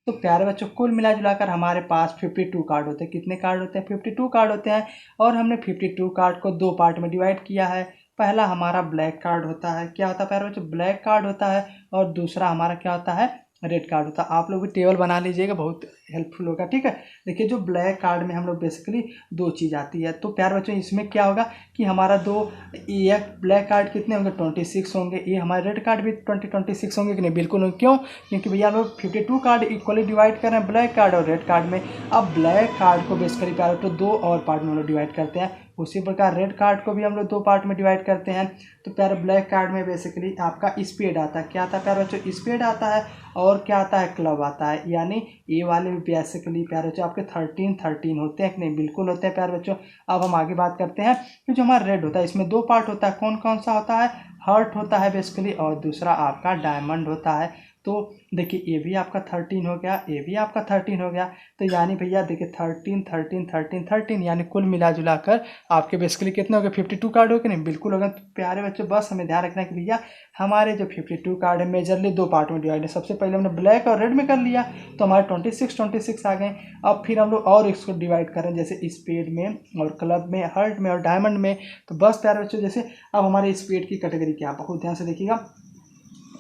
तो प्यारे बच्चों कुल मिला जुलाकर हमारे पास 52 कार्ड होते हैं। कितने कार्ड होते हैं? 52 कार्ड होते हैं। और हमने 52 कार्ड को दो पार्ट में डिवाइड किया है। पहला हमारा ब्लैक कार्ड होता है। क्या होता है प्यारे बच्चों? ब्लैक कार्ड होता है। और दूसरा हमारा क्या होता है? रेड कार्ड होता है। आप लोग भी टेबल बना लीजिएगा, बहुत हेल्पफुल होगा। ठीक है, देखिए जो ब्लैक कार्ड में हम लोग बेसिकली दो चीज़ आती है। तो प्यारे बच्चों इसमें क्या होगा कि हमारा दो, ये ब्लैक कार्ड कितने होंगे? 26 होंगे। ये हमारे रेड कार्ड भी 26 होंगे कि नहीं? बिल्कुल होंगे। क्यों? क्योंकि भैया हम लोग 52 कार्ड इक्वली डिवाइड कर रहे हैं ब्लैक कार्ड और रेड कार्ड में। अब ब्लैक कार्ड को बेसिकली प्यारे बच्चों दो और पार्ट में हम लोग डिवाइड करते हैं। उसी प्रकार रेड कार्ड को भी हम लोग दो पार्ट में डिवाइड करते हैं। तो प्यारे ब्लैक कार्ड में बेसिकली आपका स्पेड आता है। क्या आता है प्यारे बच्चों? स्पेड आता है। और क्या आता है? क्लब आता है। यानी ये वाले भी बेसिकली प्यारे बच्चों आपके 13 होते हैं कि नहीं? बिल्कुल होते हैं प्यारे बच्चों। अब हम आगे बात करते हैं कि जो हमारा रेड होता है इसमें दो पार्ट होता है। कौन कौन सा होता है? हर्ट होता है बेसिकली, और दूसरा आपका डायमंड होता है। तो देखिए ये भी आपका 13 हो गया, ये भी आपका 13 हो गया। तो यानी भैया देखिए 13 13 13 13 यानी कुल मिला जुला कर आपके बेसिकली कितने हो गए? 52 कार्ड हो गए नहीं? बिल्कुल हो गए। तो प्यारे बच्चों बस हमें ध्यान रखना है कि भैया हमारे जो 52 कार्ड है मेजरली दो पार्ट में डिवाइड है। सबसे पहले हमने ब्लैक और रेड में कर लिया तो हमारे 26 आ गए। अब फिर हम लोग और इसको डिवाइड करें, जैसे स्पेड में और क्लब में, हर्ट में और डायमंड में। तो बस प्यारे बच्चों जैसे अब हमारे स्पेड की कैटेगरी क्या है, बहुत ध्यान से देखिएगा।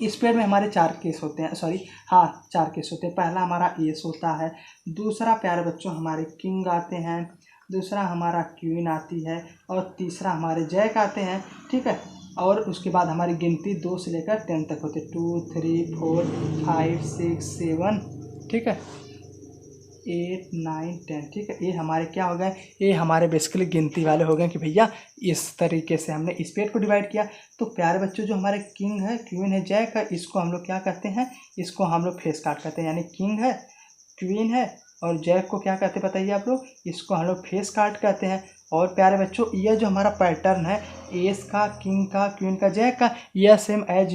स्पेड में हमारे चार केस होते हैं, सॉरी हाँ चार केस होते हैं। पहला हमारा एस होता है, दूसरा प्यारे बच्चों हमारे किंग आते हैं, दूसरा हमारा क्वीन आती है, और तीसरा हमारे जैक आते हैं। ठीक है, और उसके बाद हमारी गिनती 2 से लेकर 10 तक होती है। 2 3 4 5 6 7, ठीक है, 8 9 10। ठीक है, ये हमारे क्या हो गए? ये हमारे बेसिकली गिनती वाले हो गए कि भैया इस तरीके से हमने स्पेड को डिवाइड किया। तो प्यारे बच्चों जो हमारे किंग है, क्वीन है, जैक है, इसको हम लोग क्या कहते हैं? इसको हम लोग फेस कार्ड कहते हैं। यानी किंग है, क्वीन है और जैक को क्या कहते हैं बताइए आप लोग? इसको हम लोग फेस कार्ड कहते हैं। और प्यारे बच्चों यह जो हमारा पैटर्न है एस का, किंग का, क्वीन का, जैक का, यह सेम एज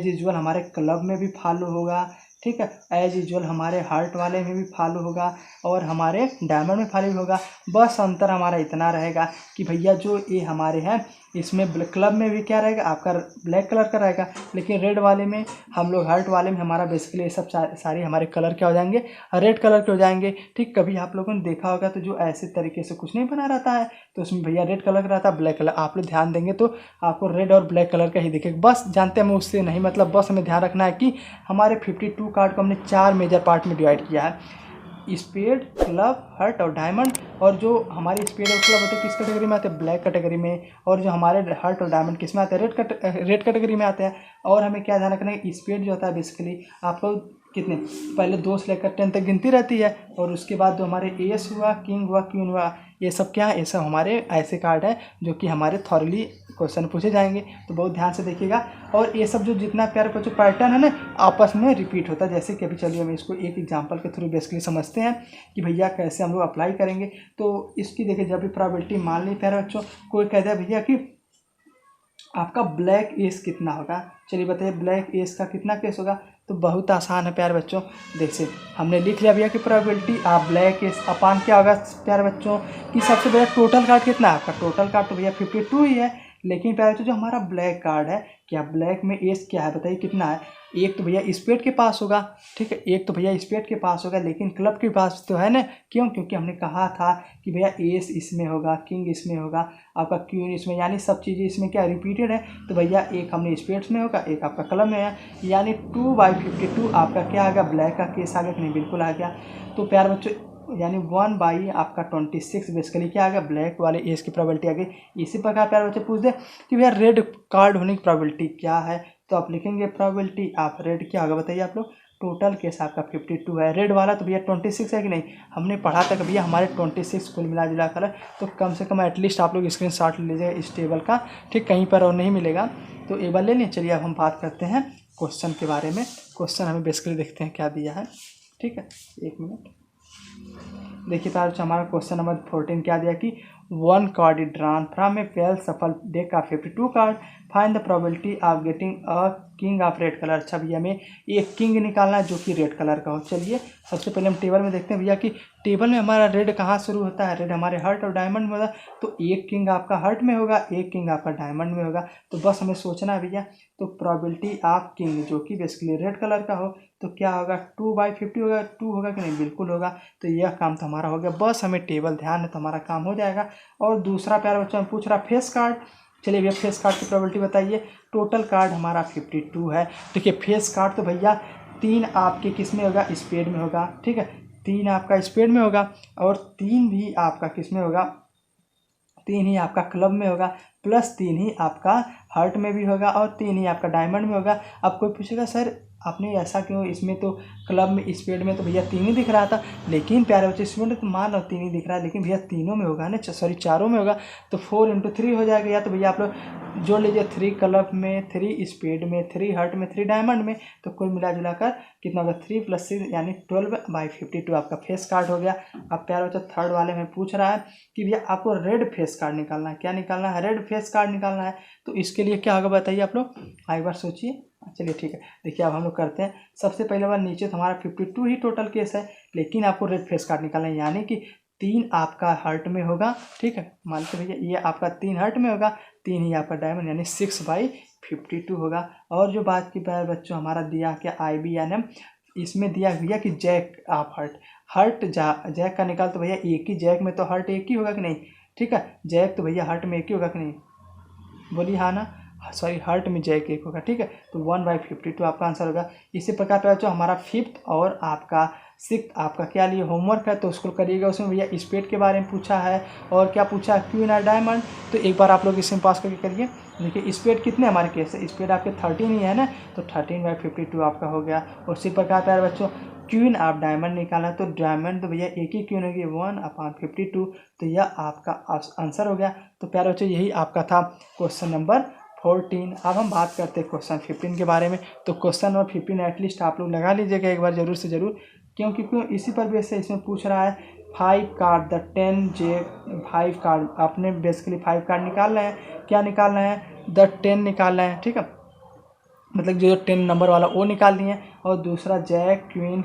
यूजुअल हमारे क्लब में भी फॉलो होगा। ठीक है, एज यूजुअल हमारे हार्ट वाले में भी फॉलो होगा और हमारे डायमंड में फॉलो होगा। बस अंतर हमारा इतना रहेगा कि भैया जो ये हमारे हैं इसमें क्लब में भी क्या रहेगा? आपका ब्लैक कलर का रहेगा, लेकिन रेड वाले में हम लोग, हार्ट वाले में हमारा बेसिकली ये सब सारे हमारे कलर क्या हो जाएंगे? रेड कलर के हो जाएंगे। ठीक, कभी आप लोगों ने देखा होगा तो जो ऐसे तरीके से कुछ नहीं बना रहता है तो उसमें भैया रेड कलर का रहता है, ब्लैक कलर। आप लोग ध्यान देंगे तो आपको रेड और ब्लैक कलर का ही दिखेगा। बस जानते हैं, मैं उससे नहीं मतलब, बस हमें ध्यान रखना है कि हमारे 52 कार्ड को हमने 4 मेजर पार्ट में डिवाइड किया है। स्पेड, क्लब, हर्ट और डायमंड। और जो हमारे स्पेड और क्लब होते हैं किस कैटेगरी में आते हैं? ब्लैक कैटेगरी में। और जो हमारे हर्ट और डायमंड किस में आते हैं? रेड कैटेगरी में आते हैं। और हमें क्या ध्यान रखना है? स्पेड जो होता है बेसिकली आप लोग कितने पहले 2 से लेकर 10 तक गिनती रहती है, और उसके बाद जो हमारे एस हुआ, किंग हुआ, क्वीन हुआ, ये सब क्या है? ये सब हमारे ऐसे कार्ड हैं जो कि हमारे थॉरली क्वेश्चन पूछे जाएंगे। तो बहुत ध्यान से देखिएगा। और ये सब जो जितना प्यारे बच्चों पैटर्न है ना आपस में रिपीट होता है। जैसे कि अभी चलिए हम इसको एक एग्जांपल के थ्रू बेसिकली समझते हैं कि भैया कैसे हम लोग अप्लाई करेंगे। तो इसकी देखिए जब भी प्रोबेबिलिटी मान ली प्यारे बच्चों, कोई कहता है भैया कि आपका ब्लैक एस कितना होगा, चलिए बताइए ब्लैक एस का कितना केस होगा? तो बहुत आसान है प्यारे बच्चों। देखिए हमने लिख लिया भैया कि प्रोबेबिलिटी आप ब्लैक एस अपान क्या होगा प्यारे बच्चों कि सबसे बड़ा टोटल कार्ड कितना है आपका? टोटल कार्ड तो भैया 52 ही है, लेकिन प्यारे बच्चों जो हमारा ब्लैक कार्ड है, क्या ब्लैक में एस क्या है बताइए कितना है? एक तो भैया स्पेड के पास होगा, ठीक है, एक तो भैया स्पेड के पास होगा, लेकिन क्लब के पास तो है ना। क्यों? क्योंकि हमने कहा था कि भैया एस इसमें होगा, किंग इसमें होगा, आपका क्वीन इसमें, यानी सब चीज़ें इसमें क्या रिपीटेड है। तो भैया एक हमने स्पेड्स में होगा, एक आपका क्लब में है, यानी 2/52 आपका क्या आ गया? ब्लैक का केस आ गया कि नहीं? बिल्कुल आ गया। तो प्यार बच्चों यानी 1 आपका 26 बेसिकली क्या आ गया? ब्लैक वाले एस की प्रोबेबिलिटी आ गई। इसी प्रकार प्यार बच्चे पूछ दे कि भैया रेड कार्ड होने की प्रोबेबिलिटी क्या है, तो आप लिखेंगे प्रोबेबिलिटी आप रेड क्या होगा बताइए आप लोग? टोटल केस आपका 52 है, रेड वाला तो भैया 26 है कि नहीं? हमने पढ़ा था कि भैया हमारे 26 कुल मिला जुला कर। तो कम से कम एटलीस्ट आप लोग स्क्रीनशॉट ले लीजिएगा इस टेबल का, ठीक, कहीं पर और नहीं मिलेगा। तो एक बार ले लें। चलिए अब हम बात करते हैं क्वेश्चन के बारे में। क्वेश्चन हमें बेसिकली देखते हैं क्या दिया है। ठीक है, एक मिनट। देखिए तो हमारा क्वेश्चन नंबर 14 क्या दिया कि 1 card drawn from a well shuffled deck of 52 card, find the probability of getting a king of red colour. अच्छा भैया हमें एक किंग निकालना है जो कि रेड कलर का हो। चलिए सबसे पहले हम टेबल में देखते हैं भैया कि टेबल में हमारा रेड कहाँ शुरू होता है, रेड हमारे हर्ट और डायमंड में होगा, तो एक किंग आपका हर्ट में होगा, एक किंग आपका डायमंड में होगा। तो बस हमें सोचना है भैया, तो प्रोबेबिलिटी ऑफ किंग जो कि बेसिकली रेड कलर का हो तो क्या होगा, 2/50 होगा। 2 होगा कि नहीं, बिल्कुल होगा। तो यह काम तो हमारा हो गया, बस हमें टेबल ध्यान है तो हमारा काम हो जाएगा। और दूसरा प्यारा बच्चा में पूछ रहा फेस कार्ड। चलिए भैया फेस कार्ड की प्रोबेबिलिटी बताइए। टोटल कार्ड हमारा 52 है। देखिए फेस कार्ड तो भैया 3 आपके किस में होगा, स्पेड में होगा, ठीक है, 3 आपका स्पेड में होगा और 3 भी आपका किस में होगा, 3 ही आपका क्लब में होगा, प्लस 3 ही आपका हर्ट में भी होगा और 3 ही आपका डायमंड में होगा। अब कोई पूछेगा सर आपने ऐसा क्यों, इसमें तो क्लब में स्पेड में तो भैया 3 ही दिख रहा था, लेकिन प्यारे बच्चे इसमें तो मान लो 3 ही दिख रहा है, लेकिन भैया तीनों में होगा ना, सॉरी चारों में होगा, तो 4 × 3 हो जाएगा। या तो भैया आप लोग जोड़ लीजिए 3 क्लब में, 3 स्पेड में, 3 हर्ट में, 3 डायमंड में, तो कुल मिला जुला कर कितना होगा 3 + 6 यानी 12/52 आपका फेस कार्ड हो गया। अब प्यारे बच्चा थर्ड वाले में पूछ रहा है कि भैया आपको रेड फेस कार्ड निकालना है। क्या निकालना है, रेड फेस कार्ड निकालना है। तो इसके लिए क्या होगा बताइए आप लोग, एक बार सोचिए। चलिए ठीक है, देखिए अब हम लोग करते हैं। सबसे पहले बार नीचे तो हमारा 52 ही टोटल केस है, लेकिन आपको रेड फेस कार्ड निकालना है, यानी कि 3 आपका हर्ट में होगा, ठीक है, मान लीजिए भैया ये आपका 3 हर्ट में होगा, 3 ही आपका डायमंड यानी 6/52 होगा। और जो बात की प्यारे बच्चों हमारा दिया क्या IBNM, इसमें दिया भैया कि जैक ऑफ हर्ट जैक का निकाल, तो भैया एक ही जैक में तो हर्ट एक ही होगा कि नहीं, ठीक है, जैक तो भैया हर्ट में एक ही होगा कि नहीं, बोलिए हाँ ना, सॉरी हर्ट में जैक एक होगा, ठीक है, तो 1/52 आपका आंसर होगा। इसी प्रकार पे बच्चों हमारा 5th और आपका 6th आपका क्या लिए होमवर्क है तो उसको करिएगा। उसमें भैया स्पेड के बारे में पूछा है और क्या पूछा है, क्वीन और डायमंड, तो एक बार आप लोग इसमें पास करके करिए। देखिए स्पेड कितने हमारे केस है, स्पेड आपके 13 ही है ना, तो 13/52 आपका हो गया। उसी प्रकार प्यारे बच्चों क्वीन आप डायमंड निकाला, तो डायमंड तो भैया एक ही क्वीन होगी 1/52, तो यह आपका आंसर हो गया। तो प्यारे बच्चों यही आपका था क्वेश्चन नंबर 14। अब हम बात करते हैं क्वेश्चन 15 के बारे में। तो क्वेश्चन नंबर 15 एटलीस्ट आप लोग लगा लीजिएगा एक बार ज़रूर से ज़रूर, क्योंकि इसी पर बेस से इसमें पूछ रहा है 5 कार्ड द 10 जैक, 5 कार्ड आपने बेसिकली 5 कार्ड निकालना है। क्या निकालना है, द 10 निकालना है, ठीक है, मतलब जो 10 नंबर वाला वो निकालनी है। और दूसरा jack queen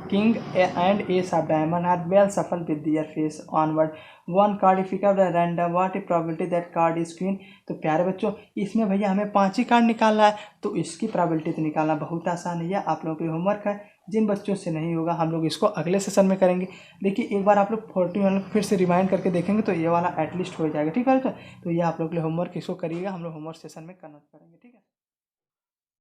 king and ace of diamond are well shuffled with their face onward, 1 card if pick up random what is probability that card is queen. तो प्यारे बच्चों इसमें भैया हमें 5 ही कार्ड निकालना है, तो इसकी प्रोबेबिलिटी तो निकालना बहुत आसान है, आप लोगों के होमवर्क है। जिन बच्चों से नहीं होगा हम लोग इसको अगले सेशन में करेंगे। देखिए एक बार आप लोग 41 फिर से रिमाइंड करके देखेंगे तो ये वाला एटलीस्ट हो जाएगा, ठीक है। तो ये आप लोग के लिए होमवर्क इसको करिएगा, हम लोग होमवर्क सेशन में कन्वर्ट करेंगे, ठीक है।